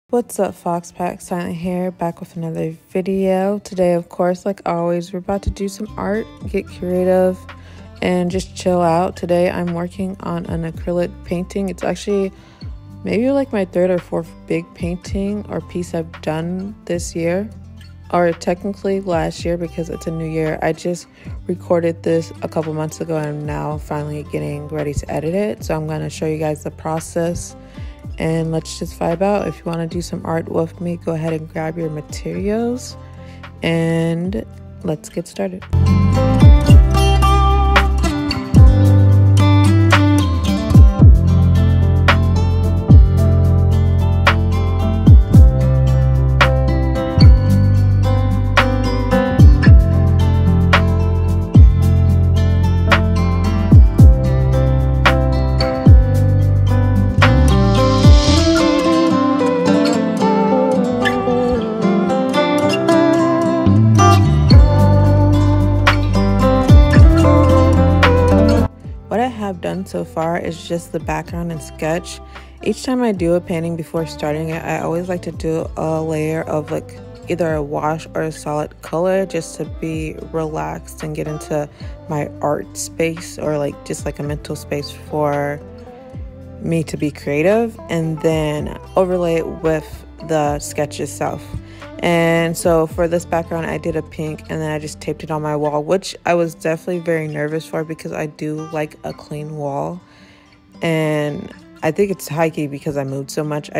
What's up, FoxPack? Silent here, back with another video. Today, of course, like always, we're about to do some art, get creative, and just chill out. Today, I'm working on an acrylic painting. It's actually maybe like my third or fourth big painting or piece I've done this year, or technically last year because it's a new year. I just recorded this a couple months ago and I'm now finally getting ready to edit it. So I'm going to show you guys the process. And let's just vibe out. If you want to do some art with me, go ahead and grab your materials and let's get started. What I have done so far is just the background and sketch. Each time I do a painting before starting it, I always like to do a layer of like either a wash or a solid color just to be relaxed and get into my art space, or like just like a mental space for me to be creative, and then overlay it with the sketch itself. And so for this background, I did a pink and then I just taped it on my wall, which I was definitely very nervous for because I do like a clean wall. And I think it's high-key because I moved so much.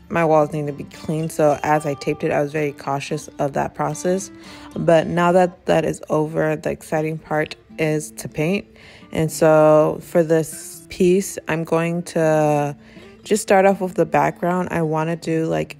My walls need to be clean. So as I taped it, I was very cautious of that process. But now that that is over, the exciting part is to paint. And so for this piece, I'm going to just start off with the background. I want to do like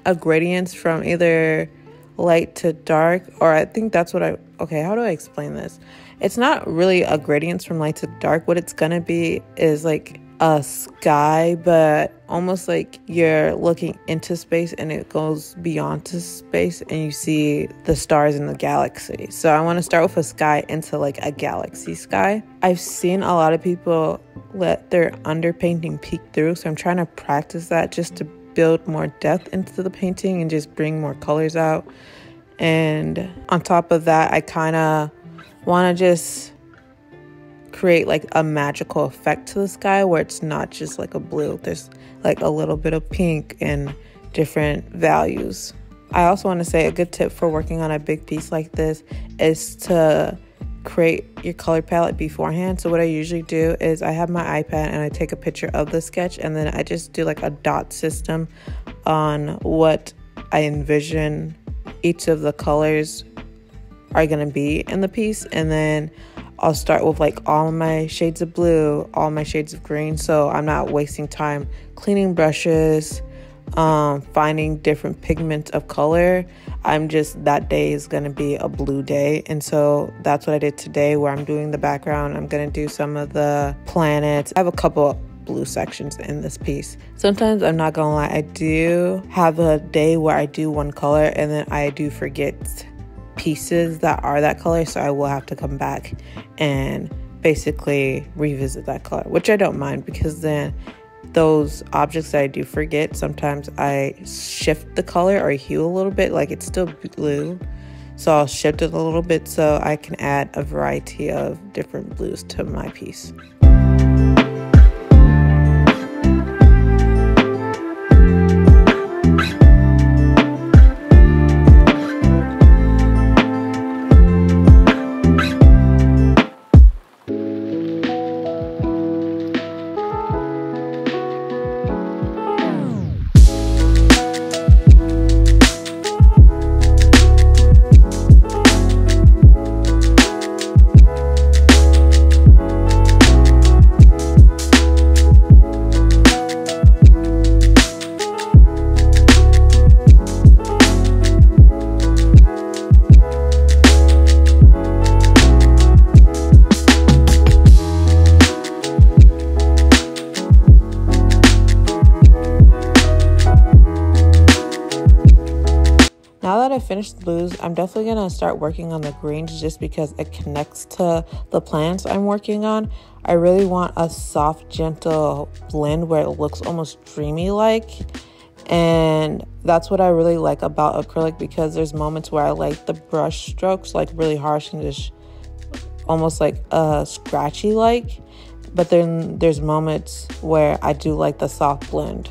a gradients from either light to dark, or I think that's what okay, how do I explain this? It's not really a gradients from light to dark. What it's gonna be is like a sky, but almost like you're looking into space and it goes beyond to space and you see the stars in the galaxy. So I want to start with a sky into like a galaxy sky. I've seen a lot of people let their underpainting peek through, so I'm trying to practice that just to build more depth into the painting and just bring more colors out. And on top of that, I kind of want to just create like a magical effect to the sky where it's not just like a blue. There's like a little bit of pink and different values. I also want to say a good tip for working on a big piece like this is to create your color palette beforehand. So what I usually do is I have my iPad and I take a picture of the sketch and then I just do like a dot system on what I envision each of the colors are going to be in the piece. And then I'll start with like all my shades of blue, all my shades of green, so I'm not wasting time cleaning brushes, finding different pigments of color. That day is going to be a blue day. And so that's what I did today, where I'm doing the background. I'm going to do some of the planets. I have a couple blue sections in this piece. Sometimes, I'm not going to lie, I do have a day where I do one color and then I do forget pieces that are that color. So I will have to come back and basically revisit that color, which I don't mind because then those objects that I do forget, sometimes I shift the color or hue a little bit, like it's still blue, so I'll shift it a little bit so I can add a variety of different blues to my piece. finish the blues, I'm definitely going to start working on the greens just because it connects to the plants I'm working on. I really want a soft, gentle blend where it looks almost dreamy-like. And that's what I really like about acrylic, because there's moments where I like the brush strokes like really harsh and just almost like scratchy like. But then there's moments where I do like the soft blend.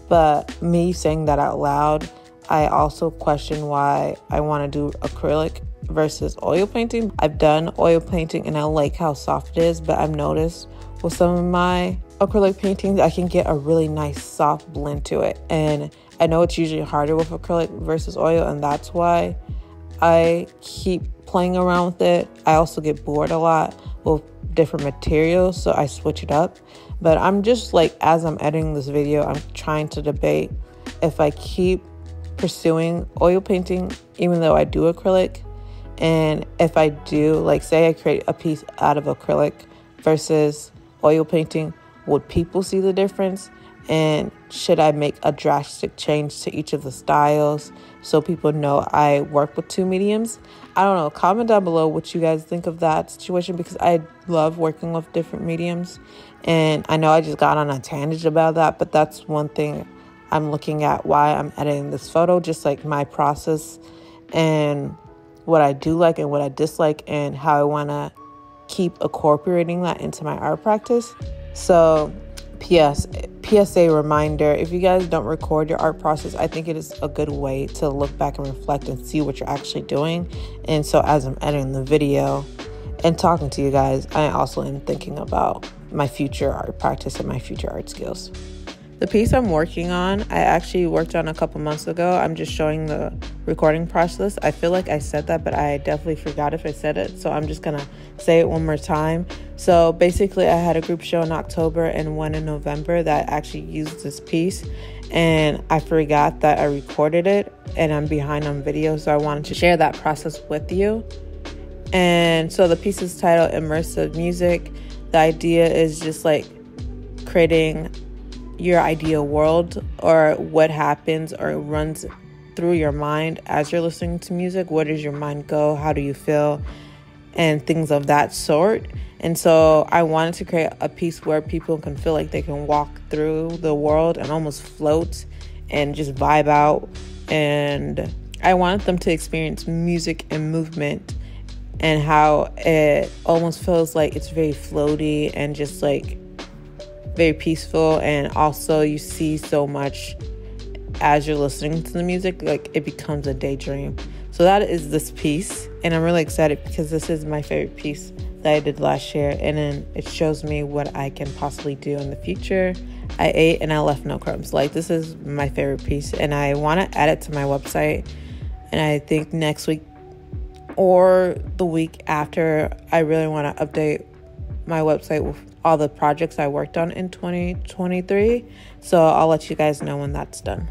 But me saying that out loud, I also question why I want to do acrylic versus oil painting. I've done oil painting and I like how soft it is, but I've noticed with some of my acrylic paintings, I can get a really nice soft blend to it. And I know it's usually harder with acrylic versus oil, and that's why I keep playing around with it. I also get bored a lot with different materials, so I switch it up. But I'm just like, as I'm editing this video, I'm trying to debate if I keep pursuing oil painting even though I do acrylic, and if I do, like, say I create a piece out of acrylic versus oil painting, would people see the difference? And should I make a drastic change to each of the styles so people know I work with two mediums? I don't know. Comment down below what you guys think of that situation, because I love working with different mediums. And I know I just got on a tangent about that, but that's one thing I'm looking at why I'm editing this photo, just like my process and what I do like and what I dislike and how I want to keep incorporating that into my art practice. So PSA reminder, if you guys don't record your art process, I think it is a good way to look back and reflect and see what you're actually doing. And so as I'm editing the video and talking to you guys, I also am thinking about my future art practice and my future art skills. The piece I'm working on, I actually worked on a couple months ago. I'm just showing the recording process. I feel like I said that, but I definitely forgot if I said it. So I'm just going to say it one more time. So basically, I had a group show in October and one in November that actually used this piece. And I forgot that I recorded it and I'm behind on video. So I wanted to share that process with you. And so the piece is titled Immersive Music. The idea is just like creating your ideal world, or what happens or runs through your mind as you're listening to music. Where does your mind go? How do you feel? And things of that sort. And so I wanted to create a piece where people can feel like they can walk through the world and almost float and just vibe out. And I wanted them to experience music and movement and how it almost feels like it's very floaty and just like very peaceful. And also you see so much as you're listening to the music, like it becomes a daydream. So that is this piece, and I'm really excited because this is my favorite piece that I did last year, and then it shows me what I can possibly do in the future. I ate and I left no crumbs. Like, this is my favorite piece, and I want to add it to my website. And I think next week or the week after, I really want to update my website with all the projects I worked on in 2023. So I'll let you guys know when that's done.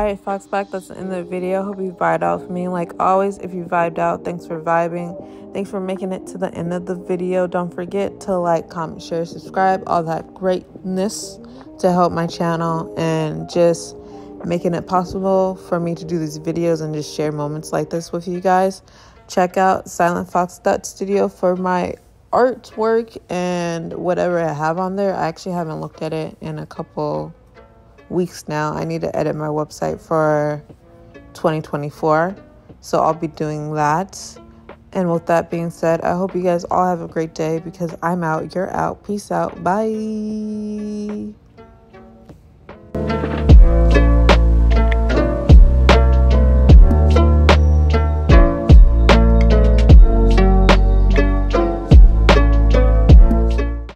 Alright, FoxPack, that's the end of the video. Hope you vibed out with me. Like always, if you vibed out, thanks for vibing. Thanks for making it to the end of the video. Don't forget to like, comment, share, subscribe, all that greatness to help my channel and just making it possible for me to do these videos and just share moments like this with you guys. Check out SilentFox.Studio for my artwork and whatever I have on there. I actually haven't looked at it in a couple weeks now. I need to edit my website for 2024, so I'll be doing that. And with that being said, I hope you guys all have a great day, because I'm out, you're out. Peace out. Bye.